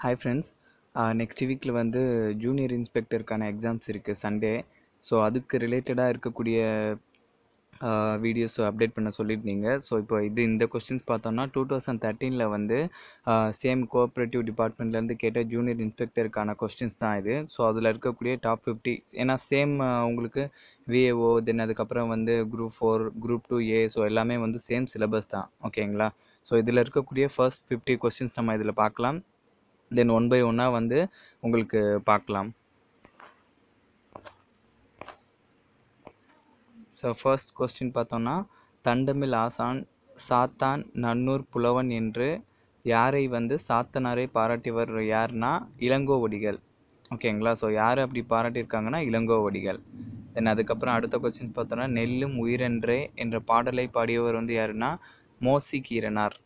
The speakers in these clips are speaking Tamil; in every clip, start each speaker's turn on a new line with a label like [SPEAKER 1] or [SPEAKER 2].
[SPEAKER 1] Hi friends. நெக்ஸ்ட் வீக்கில் வந்து ஜூனியர் இன்ஸ்பெக்டருக்கான எக்ஸாம்ஸ் இருக்குது சண்டே. ஸோ அதுக்கு ரிலேட்டடாக இருக்கக்கூடிய வீடியோஸ் அப்டேட் பண்ண சொல்லியிருந்தீங்க. ஸோ இப்போ இந்த கொஸ்டின்ஸ் பார்த்தோம்னா 2013 வந்து சேம் கோஆப்ரேட்டிவ் டிபார்ட்மெண்ட்லேருந்து கேட்ட ஜூனியர் இன்ஸ்பெக்டருக்கான கொஸ்டின்ஸ் தான் இது. ஸோ அதில் இருக்கக்கூடிய டாப் 50 ஏன்னா சேம் உங்களுக்கு விஏஓ தென் அதுக்கப்புறம் வந்து குரூப் 4 குரூப் 2A ஸோ எல்லாமே வந்து சேம் சிலபஸ் தான். ஓகேங்களா? ஸோ இதில் இருக்கக்கூடிய ஃபர்ஸ்ட் 50 கொஸ்டின்ஸ் நம்ம இதில் பார்க்கலாம். தென் ஒன் பை ஒன்னாக வந்து உங்களுக்கு பார்க்கலாம். ஸோ ஃபர்ஸ்ட் கொஸ்டின் பார்த்தோன்னா, தண்டமில் ஆசான் சாத்தான் நன்னூர் புலவன் என்று யாரை வந்து சாத்தனாரை பாராட்டியவர் யாருன்னா இளங்கோவடிகள். ஓகேங்களா? ஸோ யார் அப்படி பாராட்டியிருக்காங்கன்னா இளங்கோவடிகள். தென் அதுக்கப்புறம் அடுத்த கொஸ்டின்ஸ் பார்த்தோன்னா, நெல்லும் உயிரென்றே என்ற பாடலை பாடியவர் வந்து யாருன்னா மோசிகீரனார்.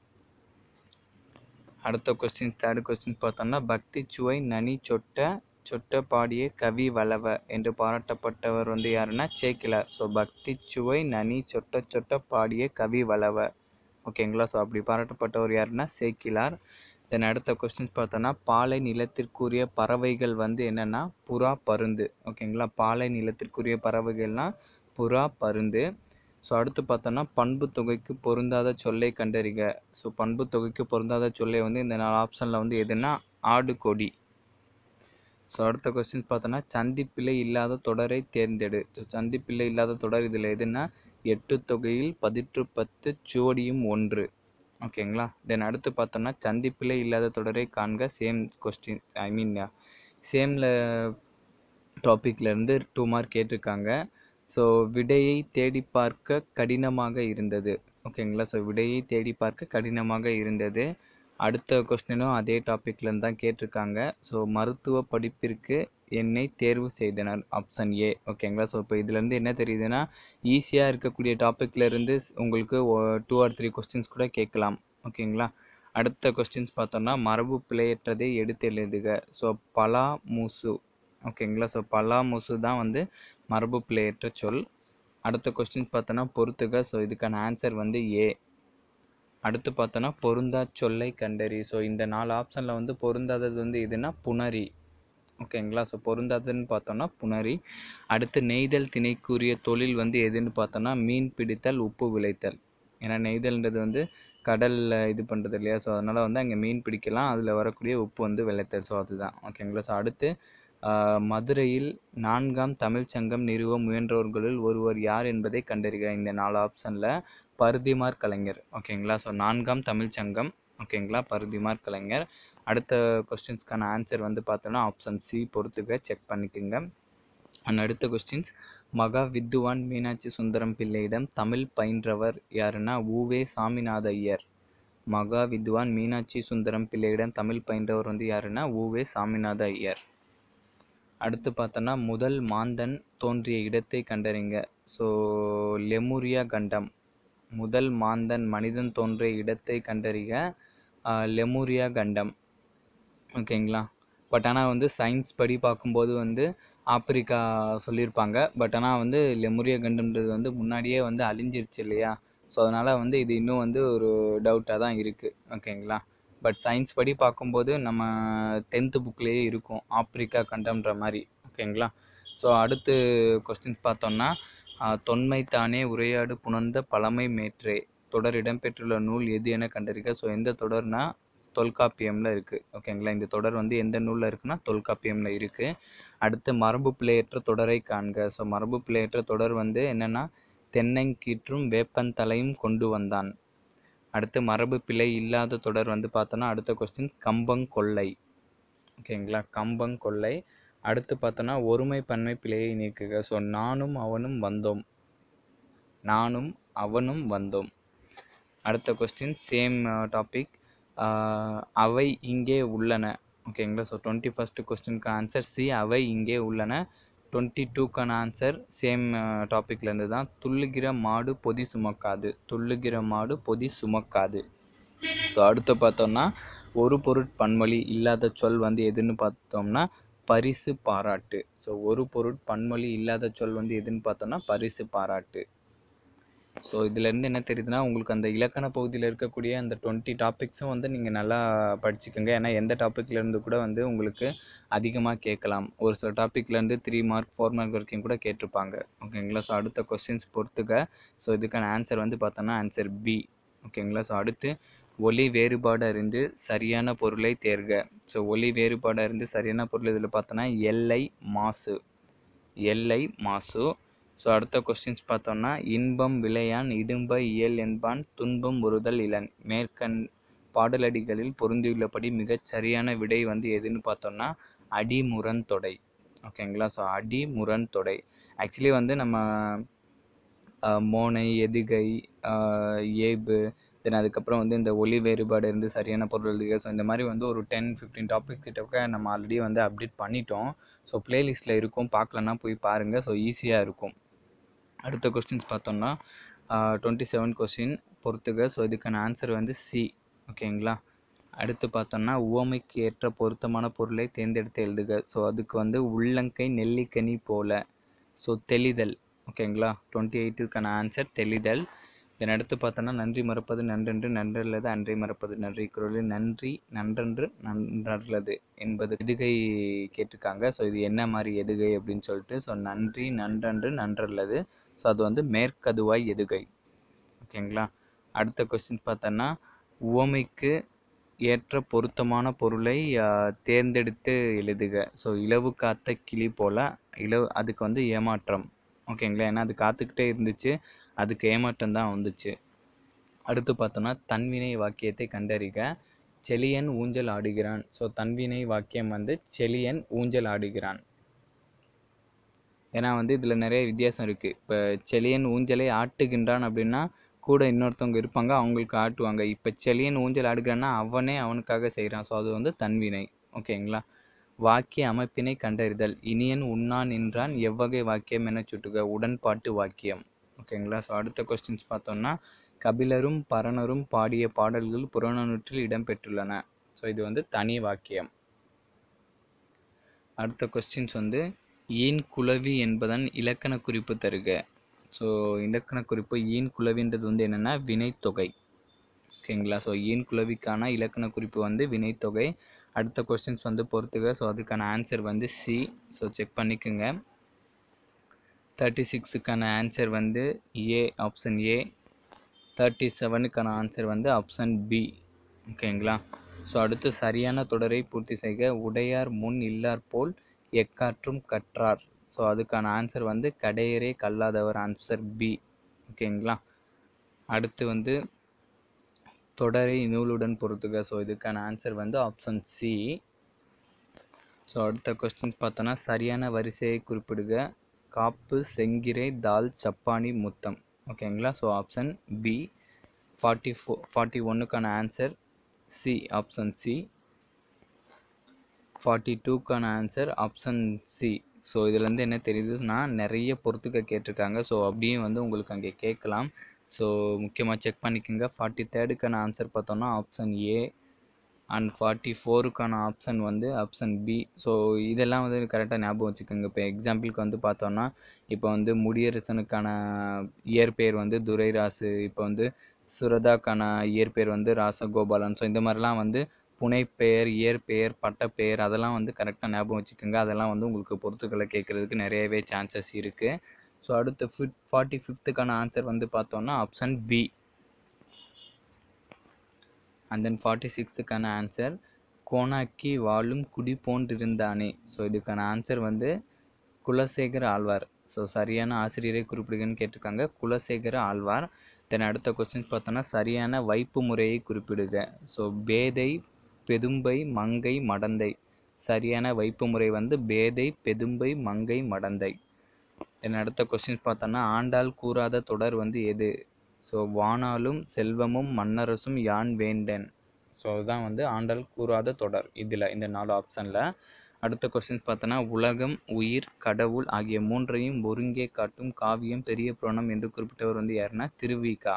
[SPEAKER 1] அடுத்த கொஸ்டின் தேர்ட் கொஸ்டின் பார்த்தோம்னா, பக்தி சுவை நனி சொட்ட பாடிய கவி வளவ என்று பாராட்டப்பட்டவர் வந்து யாருன்னா சேக்கிலார். ஸோ பக்தி சுவை நனி சொட்ட பாடிய கவி வளவ. ஓகேங்களா? ஸோ அப்படி பாராட்டப்பட்டவர் யாருன்னா சேக்கிலார். தென் அடுத்த கொஸ்டின்ஸ் பார்த்தோன்னா, பாலை நிலத்திற்குரிய பறவைகள் வந்து என்னென்னா புறா பருந்து. ஓகேங்களா? பாலை நிலத்திற்குரிய பறவைகள்னால் புறா பருந்து. ஸோ அடுத்து பார்த்தோன்னா, பண்பு தொகைக்கு பொருந்தாத சொல்லை கண்டறிக. ஸோ பண்பு தொகைக்கு பொருந்தாத சொல்லை வந்து இந்த 4 ஆப்ஷனில் வந்து எதுனா ஆடு கொடி. ஸோ அடுத்த கொஸ்டின்ஸ் பார்த்தோன்னா, சந்திப்பிழை இல்லாத தொடரை தேர்ந்தெடு. ஸோ சந்திப்பிழை இல்லாத தொடர் இதில் எதுனா 8 தொகையில் 18 சுவடியும் 1. ஓகேங்களா? தென் அடுத்து பார்த்தோன்னா, சந்திப்பிழை இல்லாத தொடரை காண்க. சேம் கொஸ்டின் சேமில் டாப்பிக்லேருந்து 2 மார்க் கேட்டிருக்காங்க. ஸோ விடையை தேடி பார்க்க கடினமாக இருந்தது. ஓகேங்களா? ஸோ விடையை தேடி பார்க்க கடினமாக இருந்தது. அடுத்த கொஸ்டினும் அதே டாப்பிக்லேருந்து தான் கேட்டிருக்காங்க. ஸோ மருத்துவ படிப்பிற்கு என்னை தேர்வு செய்தனர். Option A. ஓகேங்களா? ஸோ இப்போ இதுலேருந்து என்ன தெரியுதுன்னா, ஈஸியாக இருக்கக்கூடிய டாப்பிக்லேருந்து உங்களுக்கு 2 or 3 கொஸ்டின்ஸ் கூட கேட்கலாம். ஓகேங்களா? அடுத்த கொஸ்டின்ஸ் பார்த்தோம்னா, மரபு பிழையற்றதை எடுத்து எழுதுக. ஸோ பலா மூசு. ஓகேங்களா? ஸோ பலா மூசு தான் வந்து மரபு பிழையற்ற சொல். அடுத்த கொஸ்டின்ஸ் பார்த்தோன்னா பொறுத்துக. ஸோ இதுக்கான ஆன்சர் வந்து ஏ. அடுத்து பார்த்தோன்னா பொருந்தா சொல்லை கண்டறி. ஸோ இந்த 4 ஆப்ஷனில் வந்து பொருந்தாதது வந்து எதுனா புணரி. ஓகேங்களா? ஸோ பொருந்தாததுன்னு பார்த்தோன்னா புணரி. அடுத்து நெய்தல் திணைக்குரிய தொழில் வந்து எதுன்னு பார்த்தோன்னா மீன் பிடித்தல் உப்பு விளைத்தல். ஏன்னா நெய்தல்ன்றது வந்து கடலில் இது பண்ணுறது இல்லையா? ஸோ அதனால் வந்து அங்கே மீன் பிடிக்கலாம், அதில் வரக்கூடிய உப்பு வந்து விளைத்தல். ஸோ அதுதான். ஓகேங்களா? ஸோ அடுத்து மதுரையில் 4ஆம் தமிழ்ச்சங்கம் நிறுவ முயன்றவர்களுள் ஒருவர் யார் என்பதை கண்டறிக. இந்த 4 ஆப்ஷனில் பருதிமார் கலைஞர். ஓகேங்களா? ஸோ 4ஆம் தமிழ்ச்சங்கம். ஓகேங்களா? பருதிமார் கலைஞர். அடுத்த கொஸ்டின்ஸ்க்கான ஆன்சர் வந்து பார்த்தோன்னா ஆப்ஷன் சி. பொறுத்துக்க செக் பண்ணிக்கோங்க. அண்ட் அடுத்த கொஸ்டின்ஸ், மகா வித்துவான் மீனாட்சி சுந்தரம் பிள்ளையிடம் தமிழ் பயின்றவர் யாருன்னா உவே சாமிநாத ஐயர். மகா வித்வான் மீனாட்சி சுந்தரம் பிள்ளையிடம் தமிழ் பயின்றவர் வந்து யாருன்னா உவே சாமிநாத ஐயர். அடுத்து பார்த்தோன்னா, முதல் மாந்தன் தோன்றிய இடத்தை கண்டறிங்க. ஸோ லெமுரியா கண்டம். முதல் மாந்தன் மனிதன் தோன்றிய இடத்தை கண்டறிக. லெமுரியா கண்டம். ஓகேங்களா? பட் ஆனால் வந்து சயின்ஸ் படி பார்க்கும்போது வந்து ஆப்பிரிக்கா சொல்லியிருப்பாங்க. பட் ஆனால் வந்து லெமுரியா கண்டம்ன்றது வந்து முன்னாடியே வந்து அழிஞ்சிருச்சு இல்லையா? ஸோ அதனால் வந்து இது இன்னும் வந்து ஒரு டவுட்டாக தான் இருக்குது. ஓகேங்களா? பட் சயின்ஸ் படி பார்க்கும்போது நம்ம 10th புக்லேயே இருக்கும் ஆப்பிரிக்கா கண்டம்ன்ற மாதிரி. ஓகேங்களா? ஸோ அடுத்து கொஸ்டின்ஸ் பார்த்தோம்னா, தொன்மைத்தானே உரையாடு புணர்ந்த பழமை மேற்றே தொடர் இடம்பெற்றுள்ள நூல் எது என கண்டறிக. ஸோ எந்த தொடர்னா தொல்காப்பியமில் இருக்குது. ஓகேங்களா? இந்த தொடர் வந்து எந்த நூலில் இருக்குன்னா தொல்காப்பியமில் இருக்குது. அடுத்து மரபு பிழையற்ற தொடரை காண்க. ஸோ மரபு பிழையற்ற தொடர் வந்து என்னென்னா தென்னங்கீற்றும் வேப்பந்தலையும் கொண்டு வந்தான். அடுத்து மரபு பிழை இல்லாத தொடர் வந்து பார்த்தோன்னா அடுத்த கொஸ்டின் கம்பங்கொல்லை. ஓகேங்களா? கம்பங்கொல்லை. அடுத்து பார்த்தோன்னா ஒருமை பன்மை பிழையை நீக்குக. ஸோ நானும் அவனும் வந்தோம். நானும் அவனும் வந்தோம். அடுத்த கொஸ்டின் சேம் டாபிக், அவை இங்கே உள்ளன. ஓகேங்களா? ஸோ 21st கொஸ்டினுக்கு ஆன்சர் சி, அவை இங்கே உள்ளன. 22க்கான ஆன்சர் சேம் டாப்பிக்லேருந்து தான். துள்ளுகிற மாடு பொதி சுமக்காது. துள்ளுகிற மாடு பொதி சுமக்காது. ஸோ அடுத்து பார்த்தோம்னா ஒரு பொருட்பன்மொழி இல்லாத சொல் வந்து எதுன்னு பார்த்தோம்னா பரிசு பாராட்டு. ஸோ ஒரு பொருட்பன்மொழி இல்லாத சொல் வந்து எதுன்னு பார்த்தோம்னா பரிசு பாராட்டு. ஸோ இதிலேருந்து என்ன தெரியுதுன்னா, உங்களுக்கு அந்த இலக்கண பகுதியில் இருக்கக்கூடிய அந்த 20 டாபிக்ஸும் வந்து நீங்கள் நல்லா படிச்சுக்கோங்க. ஏன்னா எந்த டாப்பிக்லேருந்து கூட வந்து உங்களுக்கு அதிகமாக கேட்கலாம். ஒரு சில டாப்பிக்லேருந்து 3 மார்க் 4 மார்க் வரைக்கும் கூட கேட்டிருப்பாங்க. ஓகேங்களா? ஸோ அடுத்த கொஸ்டின்ஸ் பொறுத்துக்க. ஸோ இதுக்கான ஆன்சர் வந்து பார்த்தோன்னா ஆன்சர் பி. ஓகேங்களா? ஸோ அடுத்து ஒலி வேறுபாடு அறிந்து சரியான பொருளை தேர்க. ஸோ ஒலி வேறுபாடு அறிந்து சரியான பொருள் இதில் பார்த்தோன்னா எல்லை மாசு. எல்லை மாசு. ஸோ அடுத்த கொஸ்டின்ஸ் பார்த்தோம்னா இன்பம் விளையான் இடும்ப இயல் என்பான் துன்பம் ஒருதல் இளன். மேற்கண் பாடலடிகளில் பொருந்தியுள்ளபடி மிகச் சரியான விடை வந்து எதுன்னு பார்த்தோம்னா அடிமுரண் தொடை. ஓகேங்களா? ஸோ அடிமுரண் தொடை. ஆக்சுவலி வந்து நம்ம மோனை எதுகை ஏபு தென் அதுக்கப்புறம் வந்து இந்த ஒலி வேறுபாடு இருந்து சரியான பொருள் எழுதுக. ஸோ இந்த மாதிரி வந்து ஒரு 10-15 டாபிக் கிட்டக்க நம்ம ஆல்ரெடி வந்து அப்டேட் பண்ணிட்டோம். ஸோ ப்ளேலிஸ்ட்டில் இருக்கும், பார்க்கலன்னா போய் பாருங்கள். ஸோ ஈஸியாக இருக்கும். அடுத்த கொஸ்டின்ஸ் பார்த்தோம்னா 27 கொஸ்டின் பொறுத்துக. ஸோ இதுக்கான ஆன்சர் வந்து சி. ஓகேங்களா? அடுத்து பார்த்தோம்னா உவமைக்கு ஏற்ற பொருத்தமான பொருளை தேர்ந்தெடுத்து எழுதுக. ஸோ அதுக்கு வந்து உள்ளங்கை நெல்லிக்கனி போல. ஸோ தெளிதல். ஓகேங்களா? 28க்கான ஆன்சர் தெளிதல். இதன் அடுத்து பார்த்தோன்னா நன்றி மறப்பது நன்றென்று நன்றல்லது அன்றை மறப்பது. நன்றி குறளில் நன்றி நன்றன்று நன்றல்லது என்பது எதுகை கேட்டிருக்காங்க. ஸோ இது என்ன மாதிரி எதுகை அப்படின்னு சொல்லிட்டு. ஸோ நன்றி நன்றன்று நன்றல்லது. ஸோ அது வந்து மேற்கதுவாய் எதுகை. ஓகேங்களா? அடுத்த கொஸ்டின் பார்த்தோன்னா உவமைக்கு ஏற்ற பொருத்தமான பொருளை தேர்ந்தெடுத்து எழுதுக. ஸோ இலவு காத்த கிளி போல் அதுக்கு வந்து ஏமாற்றம். ஓகேங்களா? ஏன்னா அது காத்துக்கிட்டே இருந்துச்சு, அதுக்கு ஏமாற்றம் தான் வந்துச்சு. அடுத்து பார்த்தோன்னா தன்வினை வாக்கியத்தை கண்டறிக. செழியன் ஊஞ்சல் ஆடுகிறான். ஸோ தன்வினை வாக்கியம் வந்து செழியன் ஊஞ்சல் ஆடுகிறான். ஏன்னா வந்து இதில் நிறைய வித்தியாசம் இருக்குது. இப்போ செழியன் ஊஞ்சலை ஆட்டுகின்றான் அப்படின்னா கூட இன்னொருத்தவங்க இருப்பாங்க, அவங்களுக்கு ஆட்டுவாங்க. இப்போ செழியன் ஊஞ்சல் ஆடுகிறான்னா அவனே அவனுக்காக செய்கிறான். ஸோ அது வந்து தன்வினை. ஓகேங்களா? வாக்கிய அமைப்பினை கண்டறிதல். இனியன் உண்ணான் நின்றான் எவ்வகை வாக்கியம் என சுட்டுக. உடன்பாட்டு வாக்கியம். ஓகேங்களா? ஸோ அடுத்த கொஸ்டின்ஸ் பார்த்தோம்னா கபிலரும் பரணரும் பாடிய பாடல்கள் புறநானூற்றில் இடம்பெற்றுள்ளன. ஸோ இது வந்து தனி வாக்கியம். அடுத்த கொஸ்டின்ஸ் வந்து ஈன் குளவி என்பதன் இலக்கண குறிப்பு தருக. ஸோ இலக்கண குறிப்பு ஈன் குளவின்றது வந்து என்னென்னா வினைத்தொகை. ஓகேங்களா? ஸோ ஈன் குளவிக்கான இலக்கண குறிப்பு வந்து வினைத்தொகை. அடுத்த கொஸ்டின்ஸ் வந்து பொறுத்துக. ஸோ அதுக்கான ஆன்சர் வந்து சி. ஸோ செக் பண்ணிக்கோங்க. 36க்கான ஆன்சர் வந்து ஏ, ஆப்ஷன் ஏ. 37க்கான ஆன்சர் வந்து ஆப்ஷன் பி. ஓகேங்களா? ஸோ அடுத்து சரியான தொடரை பூர்த்தி செய்க. உடையார் முன் இல்லார் போல் எக்காற்றும் கற்றார். ஸோ அதுக்கான ஆன்சர் வந்து கடையரே கல்லாதவர். Answer B. ஓகேங்களா? அடுத்து வந்து தொடரை நூலுடன் பொறுத்துக. ஸோ இதுக்கான ஆன்சர் வந்து ஆப்ஷன் சி. ஸோ அடுத்த கொஸ்டின்ஸ் பார்த்தோன்னா சரியான வரிசையை குறிப்பிடுக. காப்பு செங்கிரை தால் சப்பானி முத்தம். ஓகேங்களா? So option B. 41க்கான ஆன்சர் சி, ஆப்ஷன் சி. 42க்கான ஆன்சர் ஆப்ஷன் சி. ஸோ இதுலேருந்து என்ன தெரியுதுன்னா நிறைய பொறுத்துக்க கேட்டிருக்காங்க. ஸோ அப்படியே வந்து உங்களுக்கு அங்கே கேட்கலாம். ஸோ முக்கியமாக செக் பண்ணிக்கோங்க. 43க்கான ஆன்சர் பார்த்தோன்னா ஆப்ஷன் ஏ அண்ட் 44க்கான ஆப்ஷன் வந்து ஆப்ஷன் பி. ஸோ இதெல்லாம் வந்து கரெக்டாக ஞாபகம் வச்சுக்கோங்க. இப்போ எக்ஸாம்பிளுக்கு வந்து பார்த்தோன்னா இப்போ வந்து முடியரசனுக்கான இயற்பெயர் வந்து துரைராசு. இப்போ வந்து சுரதாக்கான இயற்பெயர் வந்து ராசகோபாலன். ஸோ இந்த மாதிரிலாம் வந்து புனைப்பெயர், இயற்பெயர், பட்டப்பெயர் அதெல்லாம் வந்து கரெக்டாக ஞாபகம் வச்சுக்கோங்க. அதெல்லாம் வந்து உங்களுக்கு பொறுத்துக்களை கேட்குறதுக்கு நிறையவே சான்சஸ் இருக்குது. ஸோ அடுத்து 45க்கான ஆன்சர் வந்து பார்த்தோன்னா ஆப்ஷன் பி. அண்ட் தென் 46க்கான ஆன்சர் கோனாக்கி வாழும் குடி போன்றிருந்தானே. ஸோ இதுக்கான ஆன்சர் வந்து குலசேகர ஆழ்வார். ஸோ சரியான ஆசிரியரை குறிப்பிடுங்கன்னு கேட்டிருக்காங்க, குலசேகர ஆழ்வார். தென் அடுத்த கொஸ்டின்ஸ் பார்த்தோன்னா சரியான வைப்பு முறையை குறிப்பிடுக. ஸோ பேதை பெதும்பை மங்கை மடந்தை. சரியான வைப்பு முறை வந்து பேதை பெதும்பை மங்கை மடந்தை. தென் அடுத்த கொஸ்டின்ஸ் பார்த்தோன்னா ஆண்டாள் கூறாத தொடர் வந்து எது. ஸோ வானாலும் செல்வமும் மன்னரசும் யான் வேண்டேன். ஸோ அதுதான் வந்து ஆண்டாள் கூறாத தொடர் இதில் இந்த 4 ஆப்ஷனில். அடுத்த கொஸ்டின்ஸ் பார்த்தோன்னா உலகம் உயிர் கடவுள் ஆகிய மூன்றையும் ஒருங்கே காட்டும் காவியம் பெரிய புராணம் என்று குறிப்பிட்டவர் வந்து யாருன்னா திருவிகா.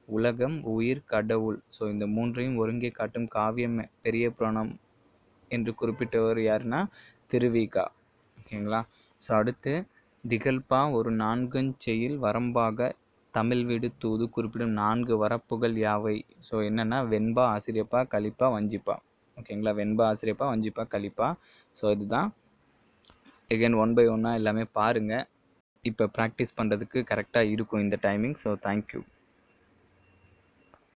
[SPEAKER 1] உலகம் உயிர் கடவுள் ஸோ இந்த மூன்றையும் ஒருங்கே காட்டும் காவியம் பெரிய புராணம் என்று குறிப்பிட்டவர் யாருன்னா திருவிகா. ஓகேங்களா? ஸோ அடுத்து திகழ்பா ஒரு நான்குஞ்செய்யில் வரம்பாக தமிழ் வீடு தூது குறிப்பிடும் 4 வரப்புகள் யாவை? ஸோ என்னென்னா வெண்பா, ஆசிரியப்பா, கலிப்பா, வஞ்சிப்பா. ஓகேங்களா, வெண்பா, ஆசிரியப்பா, வஞ்சிப்பா, கலிப்பா. ஸோ இதுதான். எகைன் 1 by 1 எல்லாமே பாருங்கள். இப்போ ப்ராக்டிஸ் பண்ணுறதுக்கு கரெக்டாக இருக்கும் இந்த டைமிங். So thank you.